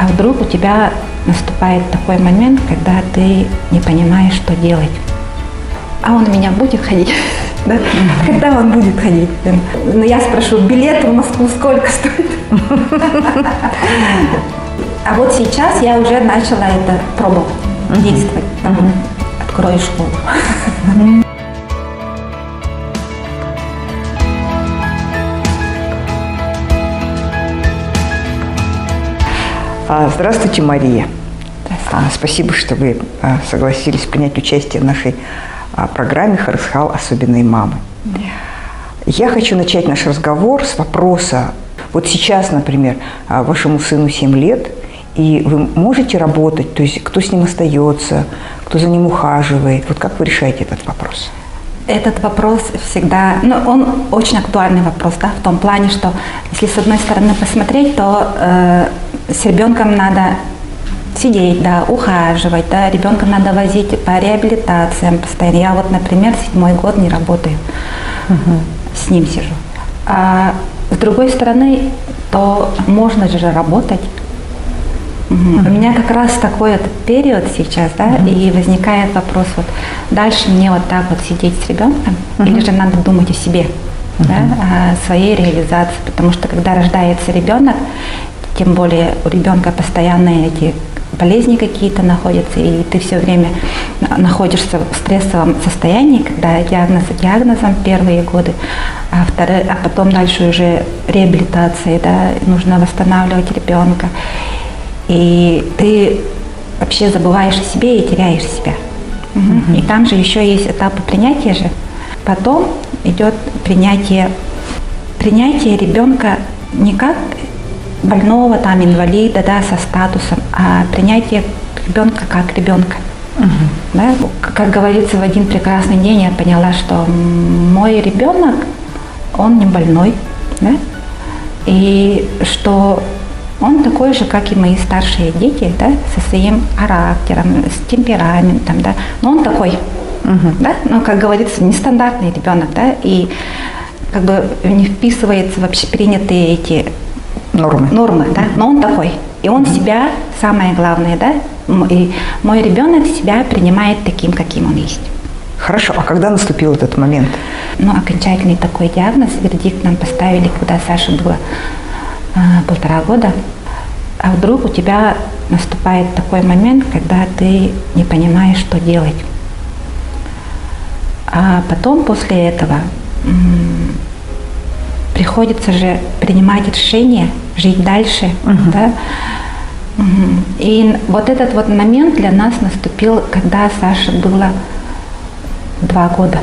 А вдруг у тебя наступает такой момент, когда ты не понимаешь, что делать. А он у меня будет ходить? Да? Когда он будет ходить? Ну, я спрошу, билет в Москву сколько стоит? А вот сейчас я уже начала это пробовать, действовать. Открою школу. Здравствуйте, Мария. Здравствуйте. Спасибо, что вы согласились принять участие в нашей программе «Харысхал. Особенные мамы». Я хочу начать наш разговор с вопроса. Вот сейчас, например, вашему сыну 7 лет, и вы можете работать, то есть кто с ним остается, кто за ним ухаживает. Вот как вы решаете этот вопрос? Этот вопрос всегда, он очень актуальный вопрос, да, в том плане, что если с одной стороны посмотреть, то с ребенком надо сидеть, да, ухаживать, да, ребенка надо возить по реабилитациям постоянно. Я вот, например, 7-й год не работаю, с ним сижу. А с другой стороны, то можно же работать. У меня как раз такой вот период сейчас, да, и возникает вопрос, вот дальше мне вот так вот сидеть с ребенком, или же надо думать о себе, да, о своей реализации, потому что когда рождается ребенок, тем более у ребенка постоянно эти болезни какие-то находятся, и ты все время находишься в стрессовом состоянии, когда диагноз за диагнозом первые годы, а потом дальше уже реабилитация, да, нужно восстанавливать ребенка. И ты вообще забываешь о себе и теряешь себя. И там же еще есть этапы принятия же. Потом идет принятие ребенка не как больного, там, инвалида, да, со статусом, а принятие ребенка как ребенка. Да? Как говорится, в один прекрасный день я поняла, что мой ребенок, он не больной, да? И что он такой же, как и мои старшие дети, да, со своим характером, с темпераментом, да, но он такой, да, как говорится, нестандартный ребенок, да, и как бы не вписывается в общепринятые эти нормы, да, но он такой, и он себя, самое главное, да, и мой ребенок себя принимает таким, каким он есть. Хорошо, а когда наступил этот момент? Окончательный такой диагноз, вердикт нам поставили, когда Саше было 1,5 года. А вдруг у тебя наступает такой момент, когда ты не понимаешь, что делать. А потом после этого приходится же принимать решение, жить дальше. Да? И вот этот вот момент для нас наступил, когда Саше было 2 года.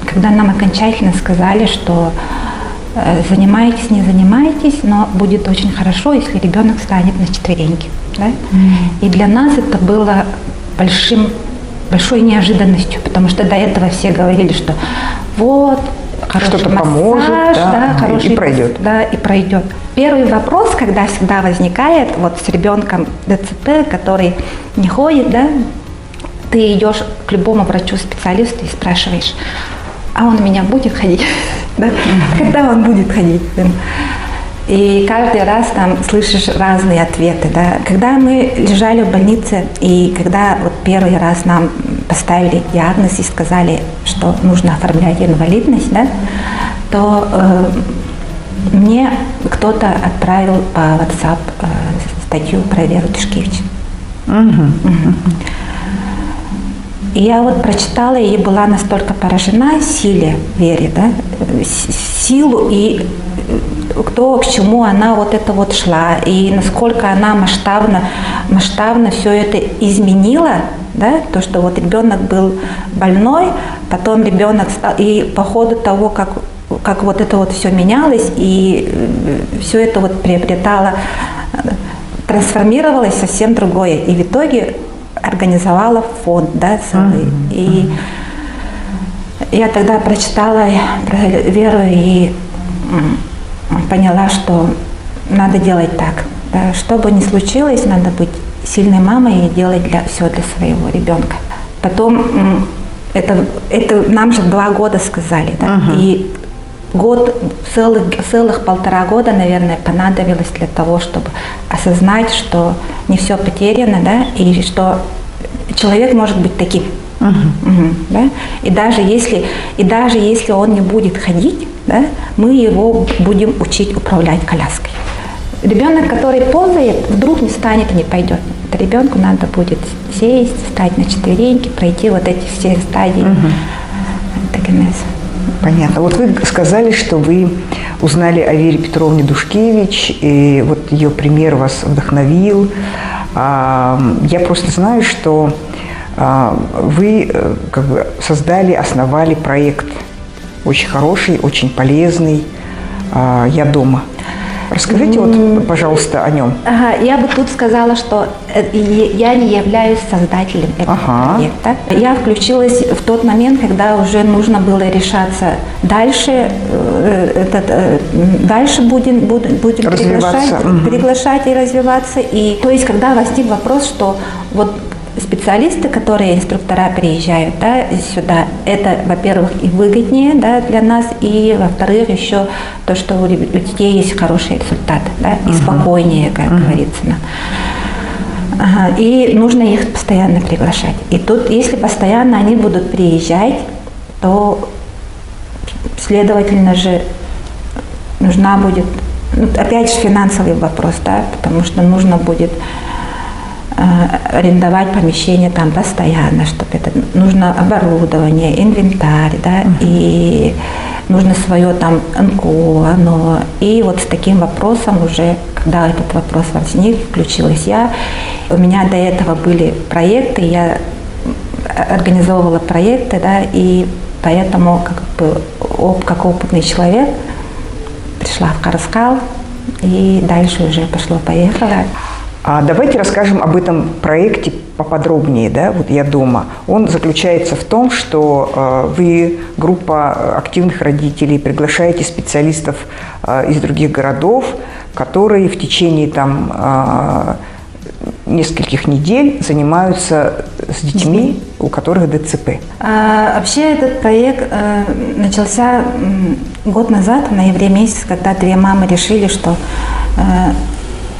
Когда нам окончательно сказали, что занимаетесь, не занимаетесь, но будет очень хорошо, если ребенок встанет на четвереньки. Да? И для нас это было большой неожиданностью, потому что до этого все говорили, что вот, хороший что-то массаж, поможет, да, хороший, и пройдет. Да, и пройдет. Первый вопрос, когда всегда возникает вот с ребенком ДЦП, который не ходит, да, ты идешь к любому врачу-специалисту и спрашиваешь, а он у меня будет ходить? Да? Когда он будет ходить? И каждый раз там слышишь разные ответы. Да? Когда мы лежали в больнице, и когда вот первый раз нам поставили диагноз и сказали, что нужно оформлять инвалидность, да, то мне кто-то отправил по WhatsApp статью про Веру Тишкевич. И я вот прочитала и была настолько поражена силе Вере, да, силу и то, к чему она вот это вот шла, и насколько она масштабно все это изменила, да, то, что вот ребенок был больной, потом ребенок, и по ходу того, как вот это вот все менялось, и все это вот приобретало, трансформировалось совсем другое, и в итоге организовала фонд, да, целый. И я тогда прочитала про Веру и поняла, что надо делать так. Да, что бы ни случилось, надо быть сильной мамой и делать все для своего ребенка. Потом, это нам же 2 года сказали, да, и целых 1,5 года, наверное, понадобилось для того, чтобы осознать, что не все потеряно, да, и что человек может быть таким. Да? И даже если он не будет ходить, да, мы его будем учить управлять коляской. Ребенок, который ползает, вдруг не встанет и не пойдет. Это ребенку надо будет сесть, встать на четвереньки, пройти вот эти все стадии. Понятно. Вот вы сказали, что вы узнали о Вере Петровне Душкевич, и вот ее пример вас вдохновил. Я просто знаю, что вы как бы создали, основали проект очень хороший, очень полезный «Я дома». Расскажите, вот, пожалуйста, о нем. Я бы тут сказала, что я не являюсь создателем этого проекта. Я включилась в тот момент, когда уже нужно было решаться дальше. Дальше будем приглашать и развиваться. И, то есть, когда возник вопрос, что вот специалисты, которые инструктора приезжают, да, сюда, это, во-первых, и выгоднее, да, для нас, и, во-вторых, еще то, что у детей есть хороший результат, да, и спокойнее, как говорится. И нужно их постоянно приглашать. И тут, если постоянно они будут приезжать, то, следовательно же, нужна будет, опять же, финансовый вопрос, да, потому что нужно будет арендовать помещение там постоянно, чтобы это нужно оборудование, инвентарь, да, и нужно свое там НКО, но и вот с таким вопросом уже, когда этот вопрос возник, включилась я. У меня до этого были проекты, я организовывала проекты, да, и поэтому как опытный человек пришла в Караскал, и дальше уже пошло-поехало. Давайте расскажем об этом проекте поподробнее, да, вот «Я дома». Он заключается в том, что вы, группа активных родителей, приглашаете специалистов из других городов, которые в течение там нескольких недель занимаются с детьми, у которых ДЦП. Вообще этот проект начался год назад, в ноябре месяце, когда 2 мамы решили, что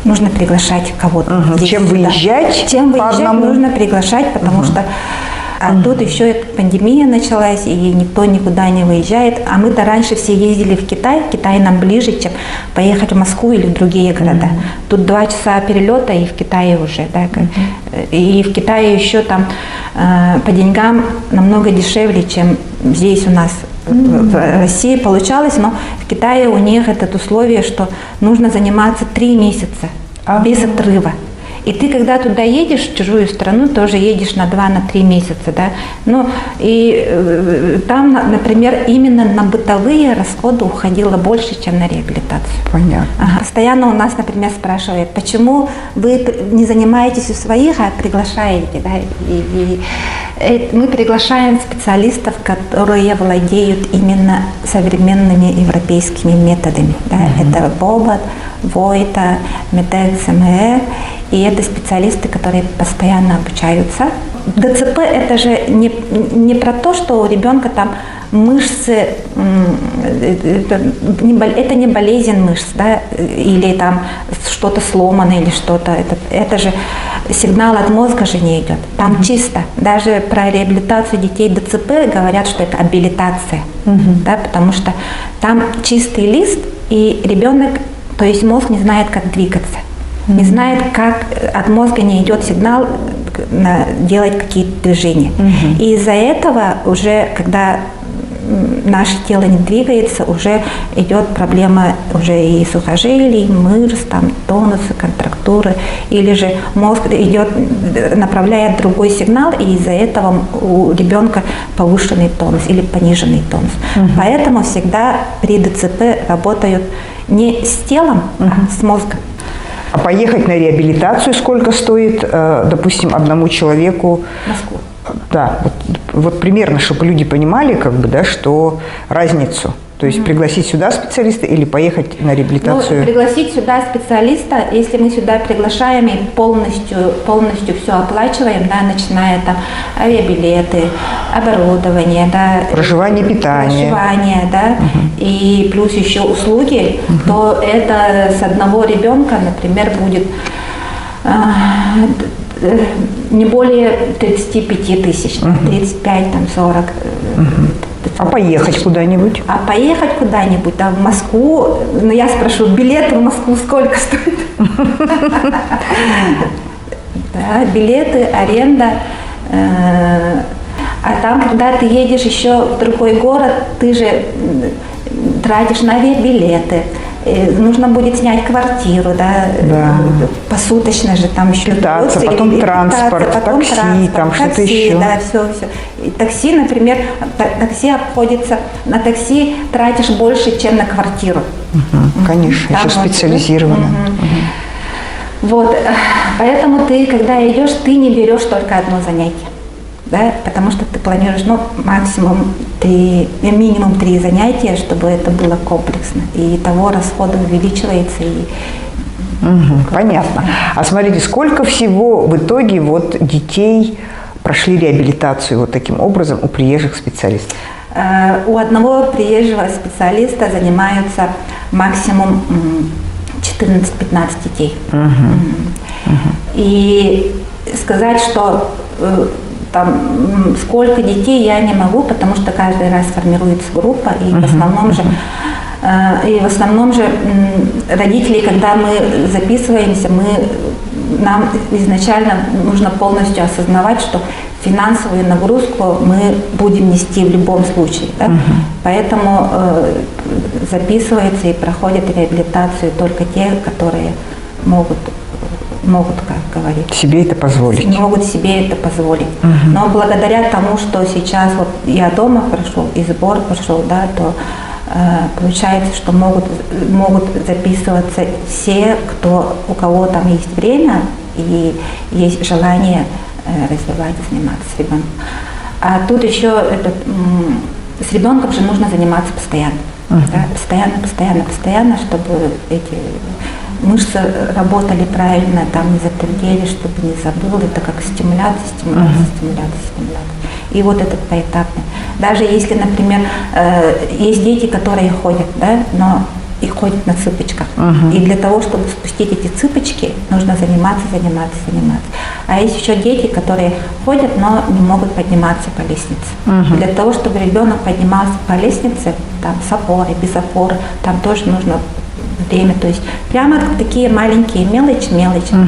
нужно приглашать кого-то. Чем выезжать? Чем выезжать нужно приглашать, потому что тут еще пандемия началась, и никто никуда не выезжает. А мы-то раньше все ездили в Китай. Китай нам ближе, чем поехать в Москву или в другие города. Тут 2 часа перелета, и в Китае уже. Да, и в Китае еще там по деньгам намного дешевле, чем здесь у нас. В России получалось, но в Китае у них это условие, что нужно заниматься 3 месяца без отрыва. И ты, когда туда едешь, в чужую страну, тоже едешь на 2-3 месяца, да. Ну, и там, например, именно на бытовые расходы уходило больше, чем на реабилитацию. Понятно. Постоянно у нас, например, спрашивают, почему вы не занимаетесь у своих, а приглашаете, да. И мы приглашаем специалистов, которые владеют именно современными европейскими методами. Да. Это БОБАТ, ВОИТа, МЕДЕК, МР. И это специалисты, которые постоянно обучаются. ДЦП – это же не про то, что у ребенка там мышцы, это не болезнь мышц, да, или там что-то сломано, или что-то. Это же сигнал от мозга же не идет. Там чисто. Даже про реабилитацию детей ДЦП говорят, что это абилитация, да, потому что там чистый лист, и ребенок, то есть мозг не знает, как двигаться. Не знает, как от мозга не идет сигнал делать какие-то движения. И из-за этого уже, когда наше тело не двигается, уже идет проблема уже и сухожилий, мышц, там, тонуса, контрактуры, или же мозг направляет другой сигнал, и из-за этого у ребенка повышенный тонус или пониженный тонус. Поэтому всегда при ДЦП работают не с телом, а с мозгом. А поехать на реабилитацию сколько стоит, допустим, одному человеку? Москву. Да, вот примерно, чтобы люди понимали, как бы, да, что разницу. То есть пригласить сюда специалиста или поехать на реабилитацию? Ну, пригласить сюда специалиста, если мы сюда приглашаем и полностью все оплачиваем, да, начиная там авиабилеты, оборудование, да, проживание, да, и плюс еще услуги, то это с одного ребенка, например, будет не более 35 тысяч, 35, там, 40. А поехать куда-нибудь? А поехать куда-нибудь, да, в Москву, ну я спрошу, билеты в Москву сколько стоят? Да, билеты, аренда. А там, когда ты едешь еще в другой город, ты же тратишь на авиабилеты. Нужно будет снять квартиру, да, посуточно же там еще питаться, потом транспорт, такси, там что-то еще. Да, все. И такси, например, такси обходится, на такси тратишь больше, чем на квартиру. Конечно, там еще специализированно. Вот, поэтому ты, когда идешь, ты не берешь только одно занятие. Да, потому что ты планируешь, ну, максимум минимум 3 занятия, чтобы это было комплексно. И того расхода увеличивается. Понятно. А смотрите, сколько всего в итоге вот детей прошли реабилитацию вот таким образом у приезжих специалистов? У одного приезжего специалиста занимаются максимум 14-15 детей. И сказать, что там, сколько детей я не могу, потому что каждый раз формируется группа, и в основном же родители, когда мы записываемся, нам изначально нужно полностью осознавать, что финансовую нагрузку мы будем нести в любом случае. Да? Поэтому записываются и проходят реабилитацию только те, которые могут, как говорить, себе это позволить. Могут себе это позволить. Но благодаря тому, что сейчас вот я дома прошел и сбор прошел, да, то получается, что могут записываться все, у кого там есть время и есть желание развивать, заниматься с ребенком. А тут еще с ребенком же нужно заниматься постоянно. Да, постоянно, чтобы эти мышцы работали правильно, там не затвердели, чтобы не забыл. Это как стимуляция. И вот этот поэтапный. Даже если, например, есть дети, которые ходят, да, но и ходят на цыпочках. И для того, чтобы спустить эти цыпочки, нужно заниматься. А есть еще дети, которые ходят, но не могут подниматься по лестнице. Для того, чтобы ребенок поднимался по лестнице, там с опорой, без опоры, там тоже нужно время. То есть прямо такие маленькие мелочи.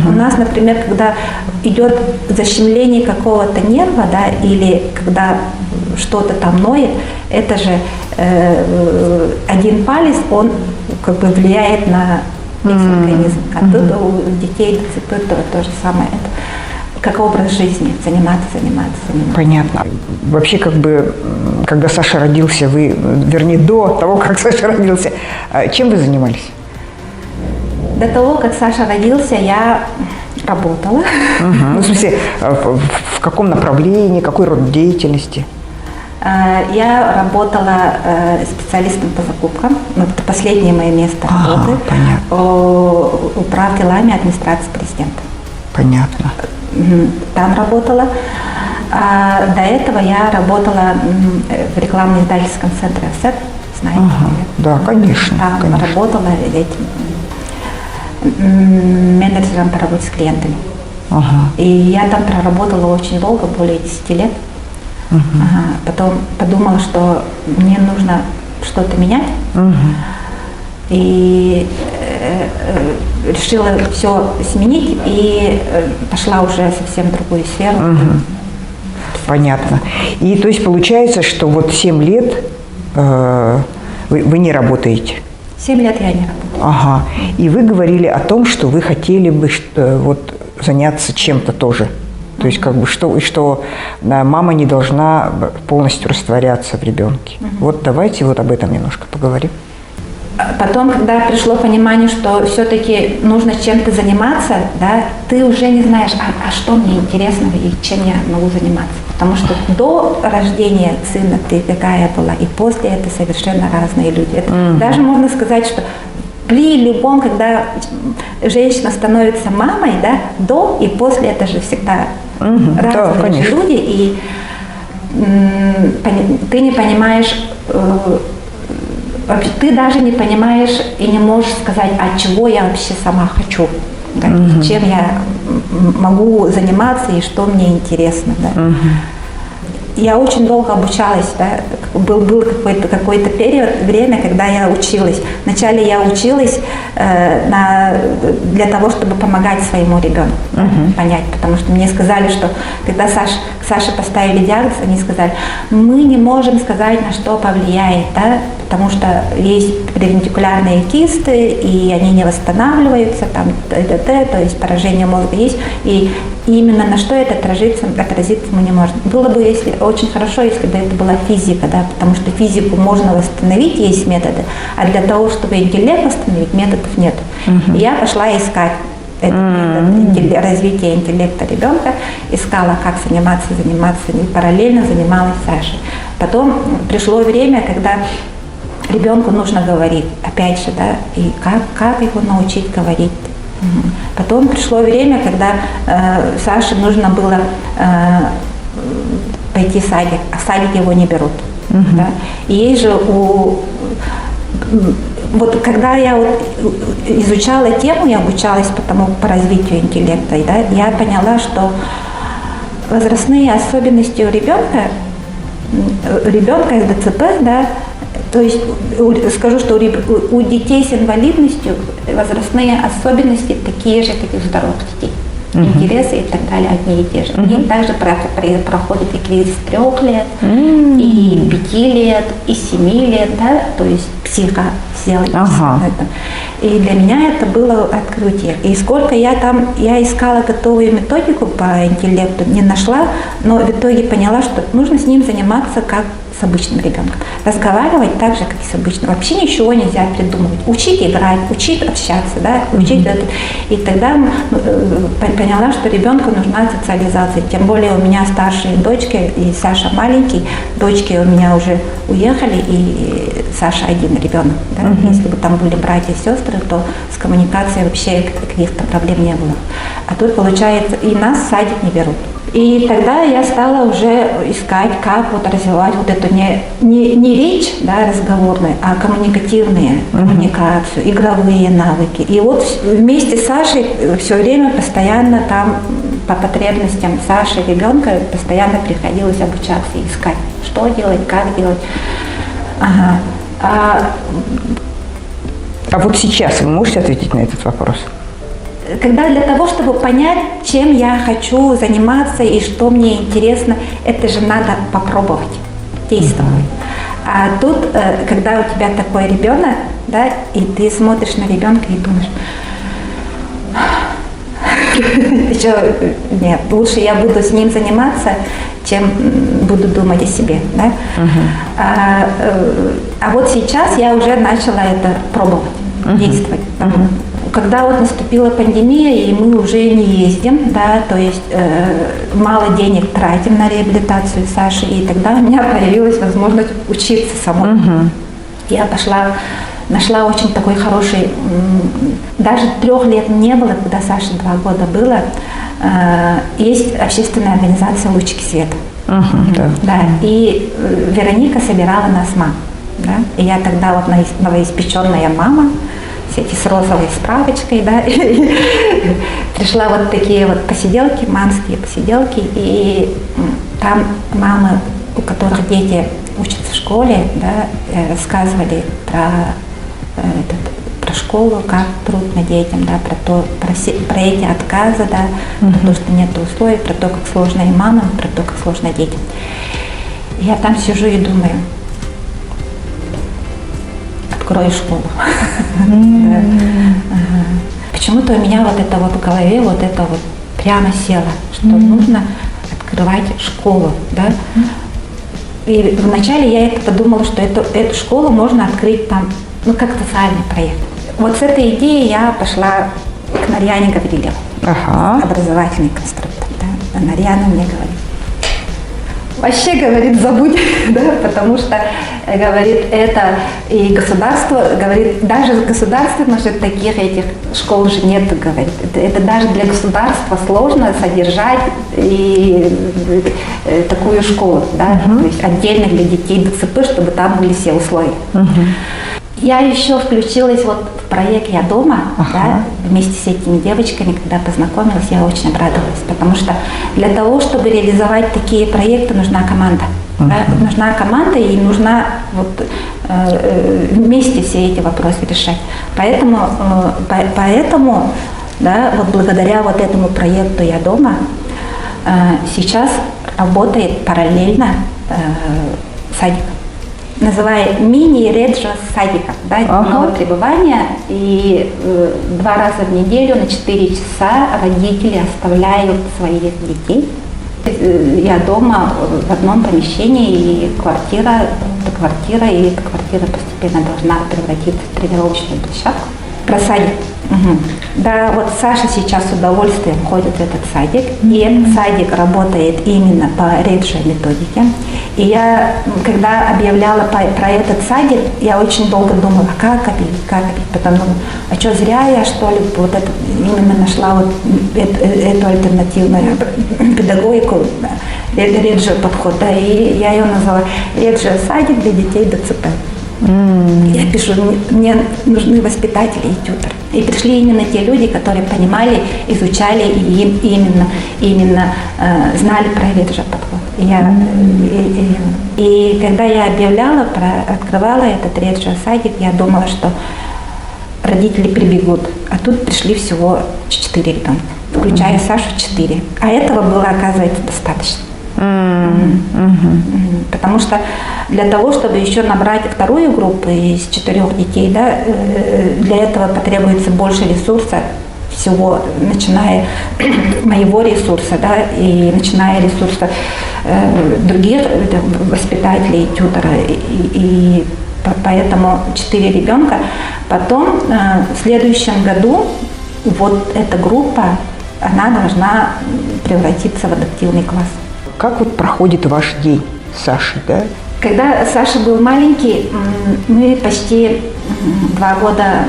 У нас, например, когда идет защемление какого-то нерва, да, или когда что-то там ноет, это же один палец, он как бы влияет на весь организм. А тут у детей то же самое. Это как образ жизни, заниматься. Понятно. Вообще, как бы, когда Саша родился, вернее, до того, как Саша родился, чем вы занимались? До того, как Саша родился, я работала. Ну, в смысле, в каком направлении, какой род деятельности? Я работала специалистом по закупкам. Это последнее мое место работы. Понятно. Управ делами администрации президента. Понятно. Там работала. А до этого я работала в рекламно-издательском центре «Офсет». Знаете? Да, конечно. Там работала менеджером по работе с клиентами. И я там проработала очень долго, более 10 лет. Потом подумала, что мне нужно что-то менять. И решила все сменить и пошла уже совсем в другую сферу. Понятно. И то есть получается, что вот 7 лет вы не работаете? 7 лет я не работаю. И вы говорили о том, что вы хотели бы вот заняться чем-то тоже. То есть как бы что мама не должна полностью растворяться в ребенке. Вот давайте вот об этом немножко поговорим. Потом, когда пришло понимание, что все-таки нужно чем-то заниматься, да, ты уже не знаешь, а что мне интересно и чем я могу заниматься. Потому что до рождения сына ты какая была, и после это совершенно разные люди. Это даже можно сказать, что при любом, когда женщина становится мамой, да, до и после это же всегда разные люди, и ты не понимаешь, ты даже не понимаешь и не можешь сказать, а чего я вообще сама хочу, да, чем я могу заниматься и что мне интересно. Да. Я очень долго обучалась, да. Был какой-то период, время, когда я училась. Вначале я училась для того, чтобы помогать своему ребенку, понять, потому что мне сказали, что когда Саше поставили диагноз, они сказали, мы не можем сказать, на что повлияет, да, потому что есть превентикулярные кисты, и они не восстанавливаются, там, то есть поражение мозга есть, и именно на что это отразится мы не можем. Было бы очень хорошо, если бы это была физика, да, потому что физику можно восстановить, есть методы, а для того, чтобы интеллект восстановить, методов нет. И я пошла искать метод развития интеллекта ребенка, искала, как заниматься, и параллельно занималась Сашей. Потом пришло время, когда ребенку нужно говорить, опять же, да, и как его научить говорить. Потом пришло время, когда Саше нужно было пойти в садик, а в садик его не берут. Да? И есть же вот когда я изучала тему и обучалась по развитию интеллекта, да, я поняла, что возрастные особенности у ребенка с ДЦП, да, то есть скажу, что у детей с инвалидностью возрастные особенности такие же, как и у здоровых детей. Интересы и так далее одни и те же. Они также проходят и кризис 3 лет, и 5 лет, и 7 лет, да, то есть психофизиологически. И для меня это было открытие. И сколько я искала готовую методику по интеллекту, не нашла, но в итоге поняла, что нужно с ним заниматься как с обычным ребенком. Разговаривать так же, как и с обычным. Вообще ничего нельзя придумывать. Учить играть, учить общаться, да, учить это. И тогда поняла, что ребенку нужна социализация. Тем более у меня старшие дочки, и Саша маленький. Дочки у меня уже уехали, и Саша один ребенок. Да? Если бы там были братья и сестры, то с коммуникацией вообще каких-то проблем не было. А тут, получается, и нас в садик не берут. И тогда я стала уже искать, как вот развивать вот эту не речь, да, разговорную, а коммуникативную коммуникацию, игровые навыки. И вот вместе с Сашей все время постоянно там по потребностям Саши, ребенка, постоянно приходилось обучаться и искать, что делать, как делать. А вот сейчас вы можете ответить на этот вопрос? Когда для того, чтобы понять, чем я хочу заниматься и что мне интересно, это же надо попробовать, действовать. А тут, когда у тебя такой ребенок, да, и ты смотришь на ребенка и думаешь, нет, лучше я буду с ним заниматься, чем буду думать о себе. Да? А вот сейчас я уже начала это пробовать, действовать. Когда вот наступила пандемия, и мы уже не ездим, да, то есть мало денег тратим на реабилитацию Саши, и тогда у меня появилась возможность учиться самой. Я нашла очень такой хороший, даже 3 лет не было, когда Саше 2 года было, есть общественная организация «Лучики света». Да, и Вероника собирала нас мам. Да, и я тогда вот новоиспеченная мама, с розовой справочкой, да, пришла вот такие вот посиделки, мамские посиделки, и там мамы, у которых дети учатся в школе, да, рассказывали про школу, как трудно детям, да, про эти отказы, да, про то, что нет условий, про то, как сложно и мамам, про то, как сложно детям. Я там сижу и думаю, открою школу. Почему-то у меня вот это вот в голове, вот это вот прямо село, что нужно открывать школу, да. И вначале я это подумала, что эту школу можно открыть там ну, как социальный проект. Вот с этой идеей я пошла к Нарьяне Гаврилевой, образовательный конструктор. Да? А Нарьяна мне говорит: вообще, говорит, забудь, да, потому что, говорит, это и государство, говорит, даже государственных же таких этих школ же нет, говорит. Это даже для государства сложно содержать и такую школу, да, то есть отдельно для детей ДЦП, чтобы там были все условия. Я еще включилась вот в проект «Я дома», да, вместе с этими девочками, когда познакомилась, я очень обрадовалась, потому что для того, чтобы реализовать такие проекты, нужна команда. Да, нужна команда и нужна вот, вместе все эти вопросы решать. Поэтому да, вот благодаря вот этому проекту «Я дома» сейчас работает параллельно садик. Называя мини-реджо садика, да, дневного пребывания, и 2 раза в неделю на 4 часа родители оставляют своих детей. Я дома в одном помещении, и квартира, и эта квартира постепенно должна превратиться в тренировочную площадку. Про садик. Да, вот Саша сейчас с удовольствием ходит в этот садик, и этот садик работает именно по реджо методике. И я, когда объявляла про этот садик, я очень долго думала, как объявить, потому а что, зря я, что ли, вот это, именно нашла вот эту альтернативную педагогику, да, реджо подход, да, и я ее назвала реджо садик для детей ДЦП. Я пишу, мне нужны воспитатели и тьюторы. И пришли именно те люди, которые понимали, изучали и именно знали про реджо подход. И когда я объявляла, открывала этот реджо садик, я думала, что родители прибегут. А тут пришли всего 4 ребенка, включая Сашу 4. А этого было, оказывается, достаточно. Потому что для того, чтобы еще набрать вторую группу из 4 детей, да, для этого потребуется больше ресурса, всего, начиная моего ресурса, да, и начиная ресурса других воспитателей, тьютера, и поэтому 4 ребенка. Потом в следующем году вот эта группа, она должна превратиться в адаптивный класс. Как вот проходит ваш день, Саши, да? Когда Саша был маленький, мы почти 2 года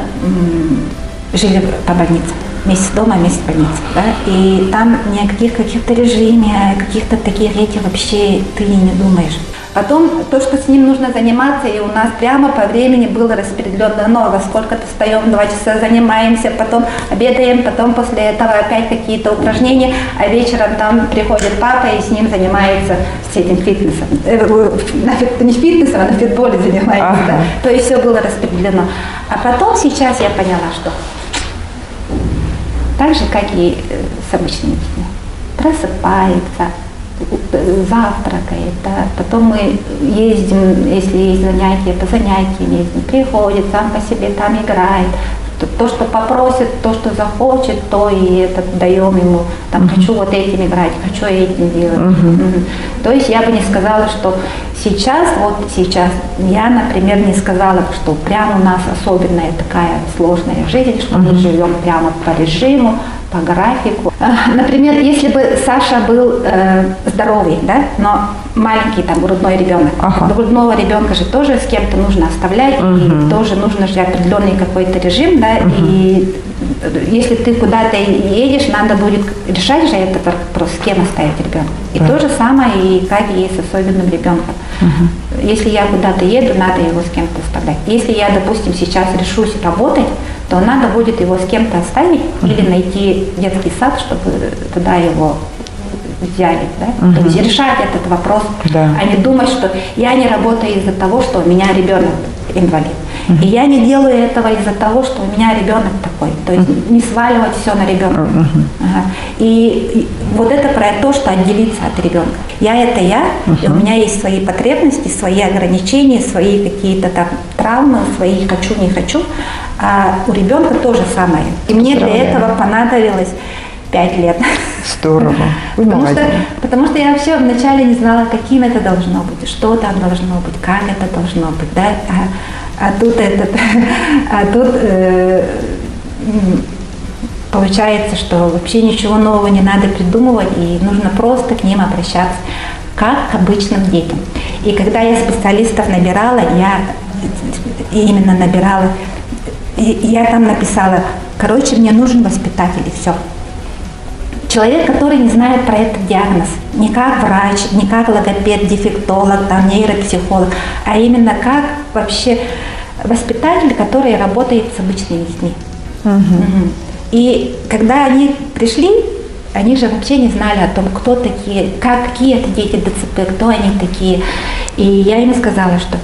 жили по больнице. Месяц дома, месяц в больнице, да? И там ни о каких-то режиме, о каких-то таких этих вообще ты не думаешь. Потом то, что с ним нужно заниматься, и у нас прямо по времени было распределено, во сколько-то встаем, 2 часа занимаемся, потом обедаем, потом после этого опять какие-то упражнения, а вечером там приходит папа и с ним занимается с этим фитнесом. Не фитнесом, а на фитболе занимается, да? То есть все было распределено. А потом сейчас я поняла, что так же, как и с обычными детьми, просыпается, завтракает, да, потом мы ездим, если есть занятия, по занятиям ездим, приходит, сам по себе там играет, то, что попросит, то, что захочет, то и это даем ему, там, хочу вот этим играть, хочу этим делать. То есть я бы не сказала, что сейчас, я, например, не сказала, что прямо у нас особенная такая сложная жизнь, что мы живем прямо по режиму, по графику. Например, если бы Саша был здоровый, да, но маленький там грудной ребенок, грудного ребенка же тоже с кем-то нужно оставлять, и тоже нужно же определенный какой-то режим, да, и если ты куда-то едешь, надо будет решать же этот вопрос, с кем оставить ребенка. И то же самое, и как и с особенным ребенком. Если я куда-то еду, надо его с кем-то оставлять. Если я, допустим, сейчас решусь работать, то надо будет его с кем-то оставить или найти детский сад, чтобы туда его взяли. Да? То есть решать этот вопрос, а не думать, что я не работаю из-за того, что у меня ребенок инвалид. И я не делаю этого из-за того, что у меня ребенок такой. То есть не сваливать все на ребенка. И вот это про то, что отделиться от ребенка. Я это я, и у меня есть свои потребности, свои ограничения, свои какие-то там травмы, свои хочу, не хочу. А у ребенка то же самое. И мне для этого понадобилось 5 лет. Здорово. Потому что я вообще вначале не знала, каким это должно быть, что там должно быть, как это должно быть. Да? А тут получается, что вообще ничего нового не надо придумывать, и нужно просто к ним обращаться, как к обычным детям. И когда я специалистов набирала, я там написала, короче, мне нужен воспитатель, и все. Человек, который не знает про этот диагноз, не как врач, не как логопед, дефектолог, там, нейропсихолог, а именно как вообще воспитатель, который работает с обычными детьми. И когда они пришли, они же вообще не знали о том, кто такие, какие это дети ДЦП, кто они такие. И я им сказала, что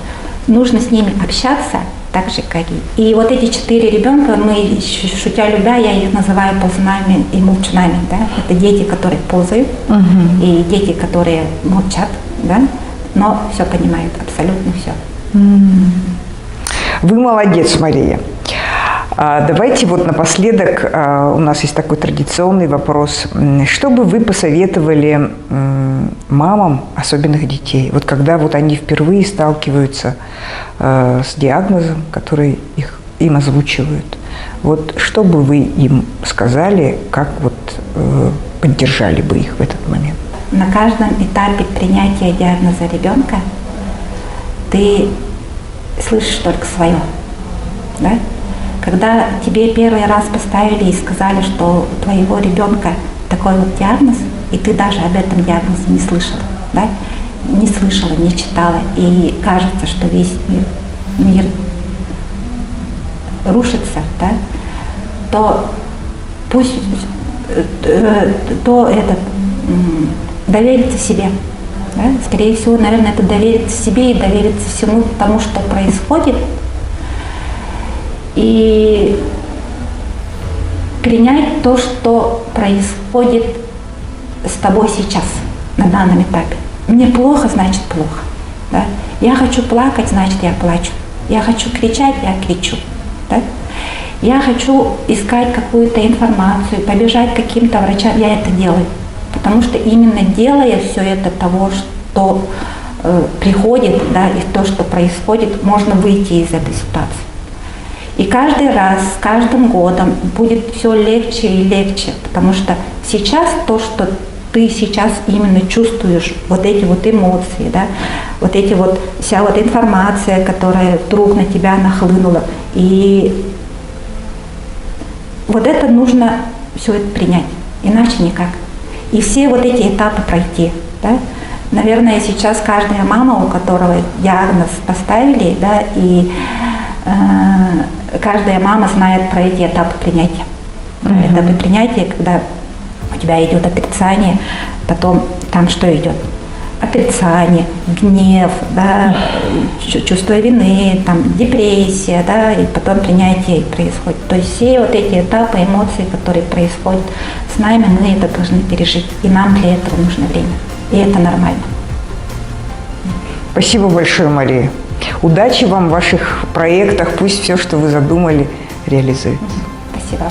нужно с ними общаться так же, как и вот эти 4 ребенка, мы, шутя любя, я их называю ползунами и молчунами. Да? Это дети, которые ползают, и дети, которые молчат, да? Но все понимают, абсолютно все. Вы молодец, Мария. Давайте вот напоследок, у нас есть такой традиционный вопрос. Что бы вы посоветовали мамам особенных детей? Вот когда вот они впервые сталкиваются с диагнозом, который им озвучивают. Вот что бы вы им сказали, как вот поддержали бы их в этот момент? На каждом этапе принятия диагноза ребенка ты слышишь только свое, да? Когда тебе первый раз поставили и сказали, что у твоего ребенка такой вот диагноз, и ты даже об этом диагнозе не слышала, да? Не слышала, не читала, и кажется, что весь мир рушится, да? То пусть довериться себе. Да? Скорее всего, наверное, это довериться себе и довериться всему тому, что происходит, и принять то, что происходит с тобой сейчас, на данном этапе. Мне плохо, значит плохо. Да? Я хочу плакать, значит я плачу. Я хочу кричать, я кричу. Да? Я хочу искать какую-то информацию, побежать к каким-то врачам, я это делаю. Потому что именно делая все это того, что приходит, да, и то, что происходит, можно выйти из этой ситуации. И каждый раз, с каждым годом будет все легче и легче, потому что сейчас то, что ты сейчас именно чувствуешь, вот эти вот эмоции, да, вот эти вот, вся вот информация, которая вдруг на тебя нахлынула, и вот это нужно все это принять, иначе никак. И все вот эти этапы пройти, да. Наверное, сейчас каждая мама, у которой диагноз поставили, да, и каждая мама знает про эти этапы принятия. Этапы принятия, когда у тебя идет отрицание, потом там что идет? Отрицание, гнев, да, чувство вины, там, депрессия, да, и потом принятие происходит. То есть все вот эти этапы, эмоции, которые происходят с нами, мы это должны пережить. И нам для этого нужно время. И это нормально. Спасибо большое, Мария. Удачи вам в ваших проектах, пусть все, что вы задумали, реализуется. Спасибо.